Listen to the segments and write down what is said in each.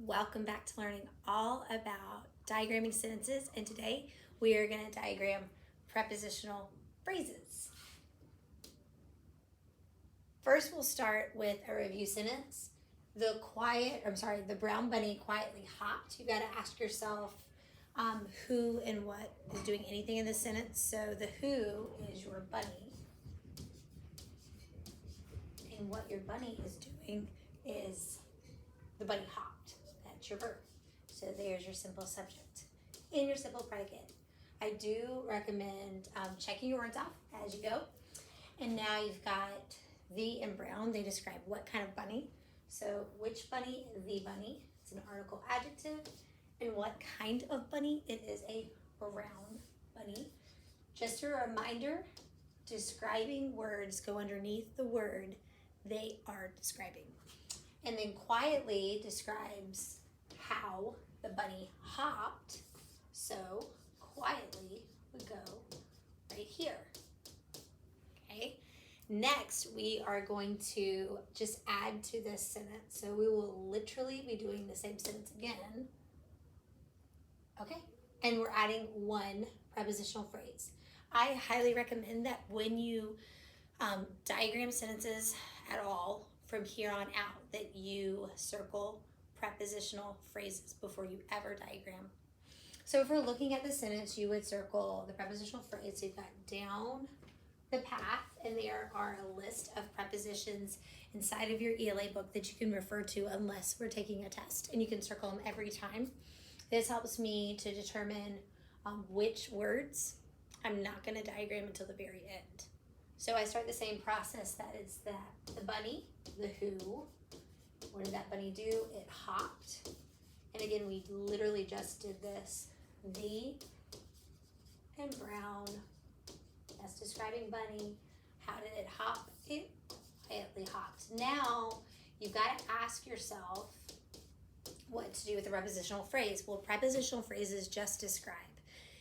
Welcome back to learning all about diagramming sentences, and today we are going to diagram prepositional phrases. First, we'll start with a review sentence. The brown bunny quietly hopped. You got to ask yourself who and what is doing anything in this sentence. So the who is your bunny, and what your bunny is doing is the bunny hopped. That's your verb. So there's your simple subject and your simple predicate. I do recommend checking your words off as you go. And now you've got the and brown. They describe what kind of bunny. So which bunny? The bunny. It's an article adjective. And what kind of bunny? It is a brown bunny. Just a reminder, describing words go underneath the word they are describing. And then quietly describes how the bunny hopped. So quietly would go right here. Okay. Next, we are going to just add to this sentence. So we will literally be doing the same sentence again. Okay. And we're adding one prepositional phrase. I highly recommend that when you diagram sentences at all from here on out, that you circle prepositional phrases before you ever diagram. So if we're looking at the sentence, you would circle the prepositional phrase. So you've got down the path, and there are a list of prepositions inside of your ELA book that you can refer to unless we're taking a test, and you can circle them every time. This helps me to determine which words I'm not going to diagram until the very end. So I start the same process. That is the bunny, the who. What did that bunny do? It hopped. And again, we literally just did this. The and brown. That's describing bunny. How did it hop? It quietly hopped. Now, you've got to ask yourself what to do with the prepositional phrase. Well, prepositional phrases just describe.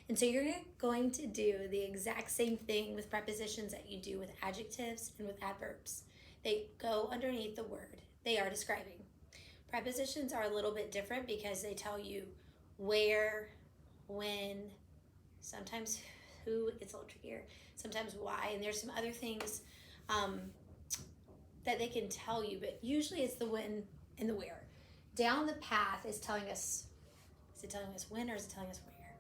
And so you're going to do the exact same thing with prepositions that you do with adjectives and with adverbs. They go underneath the word they are describing. Prepositions are a little bit different because they tell you where, when, sometimes who, it's a little trickier, sometimes why, and there's some other things that they can tell you, but usually it's the when and the where. Down the path is telling us, is it telling us when or is it telling us where?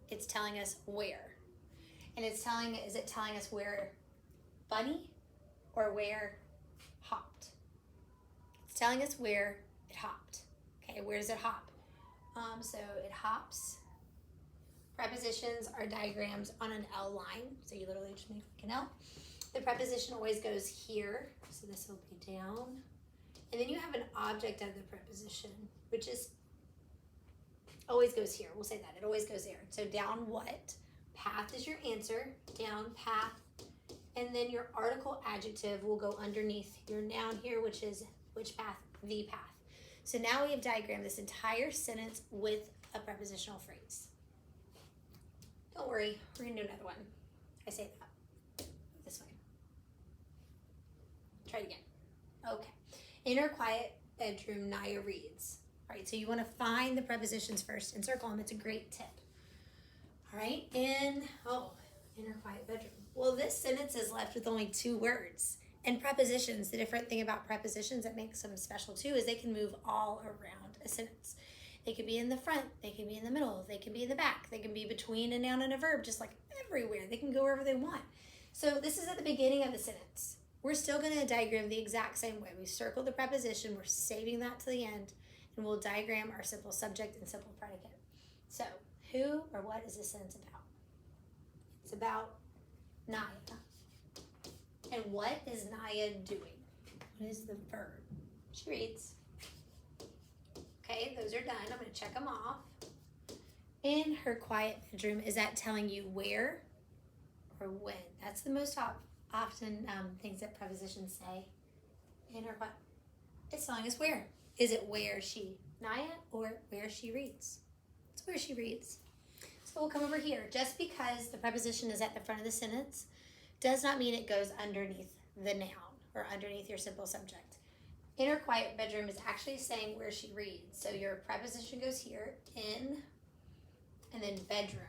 It's telling us where. And is it telling us where bunny or where hopped? It's telling us where it hopped. Okay, where does it hop? So it hops. Prepositions are diagrams on an L line. So you literally just make like an L. The preposition always goes here. So this will be down. And then you have an object of the preposition, which is always goes here. We'll say that. It always goes there. So down what? Path is your answer. Down path. And then your article adjective will go underneath your noun here, which is which path? The path. So now we have diagrammed this entire sentence with a prepositional phrase. Don't worry. We're going to do another one. I say that. This way. Try it again. Okay. In her quiet bedroom, Naya reads. All right, so you want to find the prepositions first and circle them. It's a great tip. All right, in her quiet bedroom. Well, this sentence is left with only two words. And prepositions, the different thing about prepositions that makes them special too is they can move all around a sentence. They can be in the front, they can be in the middle, they can be in the back, they can be between a noun and a verb, just like everywhere. They can go wherever they want. So this is at the beginning of the sentence. We're still going to diagram the exact same way. We circled the preposition, we're saving that to the end, and we'll diagram our simple subject and simple predicate. So, who or what is this sentence about? It's about Naya. And what is Naya doing? What is the verb? She reads. Okay, those are done. I'm going to check them off. In her quiet bedroom, is that telling you where or when? That's the most often things that prepositions say. In her quiet. It's telling us where. Is it where she, Naya, or where she reads? It's where she reads. So we'll come over here. Just because the preposition is at the front of the sentence does not mean it goes underneath the noun or underneath your simple subject. In her quiet bedroom is actually saying where she reads. So your preposition goes here, in, and then bedroom.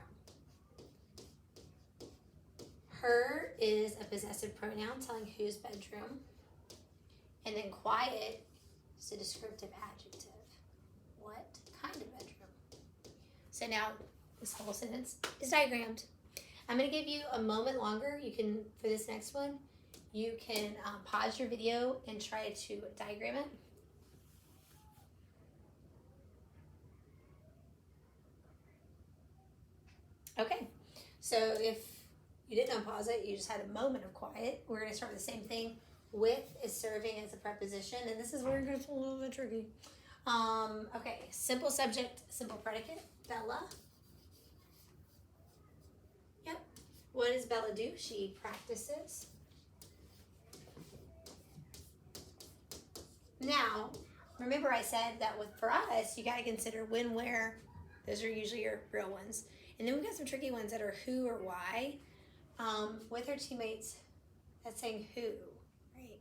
Her is a possessive pronoun telling whose bedroom. And then quiet is a descriptive adjective. What kind of bedroom? So now this whole sentence is diagrammed. I'm going to give you a moment longer. You can, for this next one, you can pause your video and try to diagram it. Okay, so if you didn't unpause it, you just had a moment of quiet. We're going to start with the same thing. With is serving as a preposition, and this is where it gets a little bit tricky. Okay, simple subject, simple predicate, Bella. Yep. What does Bella do? She practices. Now, remember I said that for us, you got to consider when, where. Those are usually your real ones. And then we've got some tricky ones that are who or why. With her teammates, that's saying who, right?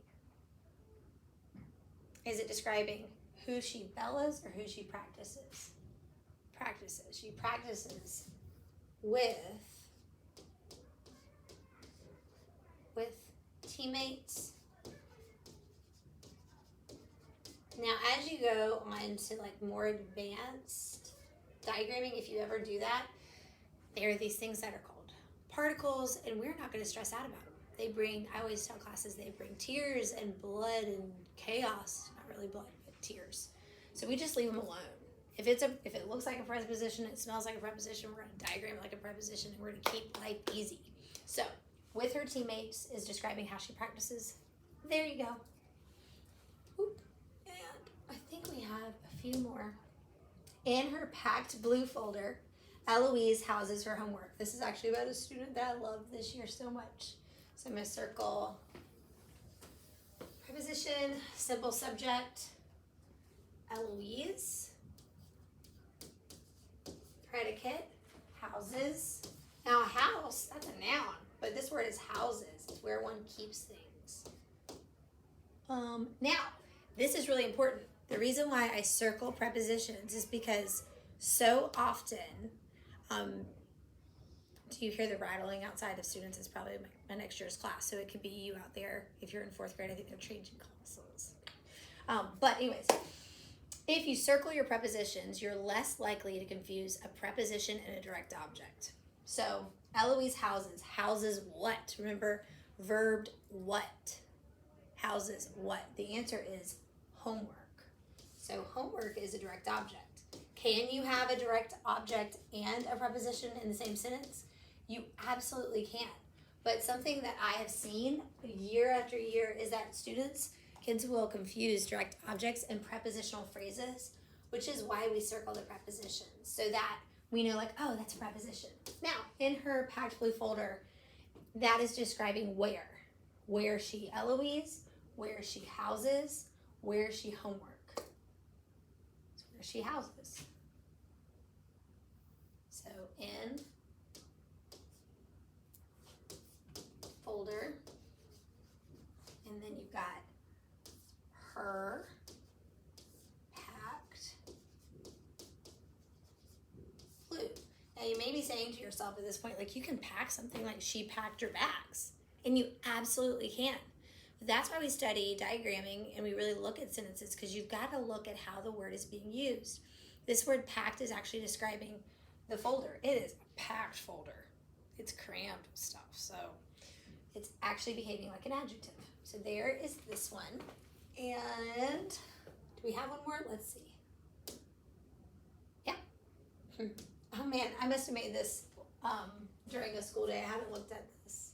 Is it describing who she bellas or who she practices? Practices. She practices with teammates. Now, as you go on to like more advanced diagramming, if you ever do that, there are these things that are called particles, and we're not going to stress out about them. They bring, I always tell classes, they bring tears and blood and chaos. Not really blood, but tears. So we just leave them alone. If it looks like a preposition, it smells like a preposition, we're going to diagram it like a preposition, and we're going to keep life easy. So, with her teammates is describing how she practices. There you go. Oop. And I think we have a few more. In her packed blue folder, Eloise houses her homework. This is actually about a student that I love this year so much. So I'm going to circle preposition, simple subject, Eloise, predicate, houses. Now a house, that's a noun, but this word is houses. It's where one keeps things. Now, this is really important. The reason why I circle prepositions is because so often, do you hear the rattling outside of students? It's probably my next year's class, so it could be you out there. If you're in fourth grade, I think they're changing classes. But anyways, if you circle your prepositions, you're less likely to confuse a preposition and a direct object. So Eloise houses what? Remember, verbed what? Houses what? The answer is homework. So homework is a direct object. Can you have a direct object and a preposition in the same sentence? You absolutely can. But something that I have seen year after year is that kids will confuse direct objects and prepositional phrases, which is why we circle the prepositions, so that we know, like, oh, that's a preposition. Now, in her packed blue folder, that is describing where. Where is she Eloise? Where is she houses? Where is she homework? It's where she houses. So in folder, and then you've got her packed blue. Now you may be saying to yourself at this point, like, you can pack something like she packed her bags, and you absolutely can. That's why we study diagramming and we really look at sentences, because you've got to look at how the word is being used. This word packed is actually describing the folder. It is a packed folder. It's crammed with stuff. So it's actually behaving like an adjective. So there is this one. And do we have one more? Let's see. Yeah. Oh man, I must have made this during a school day. I haven't looked at this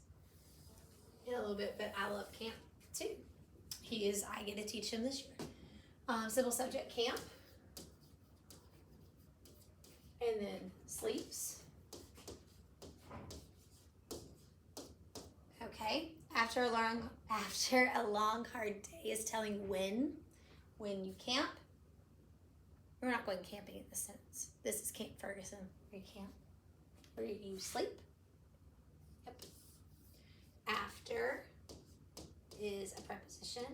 in a little bit, but I love camp too. I get to teach him this year. Simple subject, camp. And then sleeps. Okay. After a long hard day is telling when you camp. We're not going camping in this sentence. This is Camp Ferguson. Where you camp. Where you sleep. Yep. After is a preposition.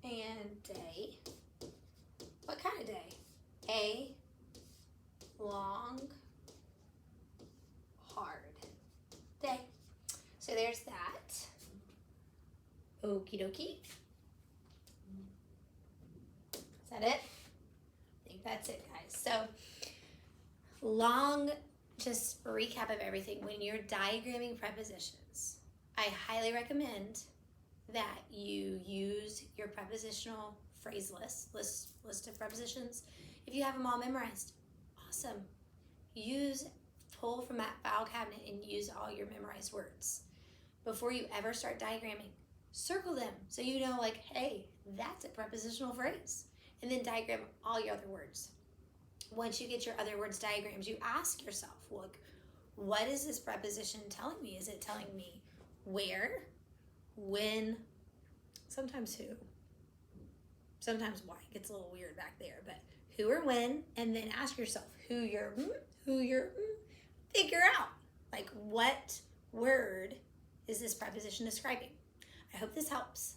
and day. What kind of day? A long, hard day. So there's that. Okie dokie. Is that it? I think that's it, guys. So long, just recap of everything. When you're diagramming prepositions, I highly recommend that you use your prepositional phrase list of prepositions. If you have them all memorized, awesome. Pull from that file cabinet and use all your memorized words. Before you ever start diagramming, circle them so you know, like, hey, that's a prepositional phrase. And then diagram all your other words. Once you get your other words diagrammed, you ask yourself, look, what is this preposition telling me? Is it telling me where, when, sometimes who, sometimes why? It gets a little weird back there, but who or when, and then ask yourself who you're, figure out, like, what word is this preposition describing? I hope this helps.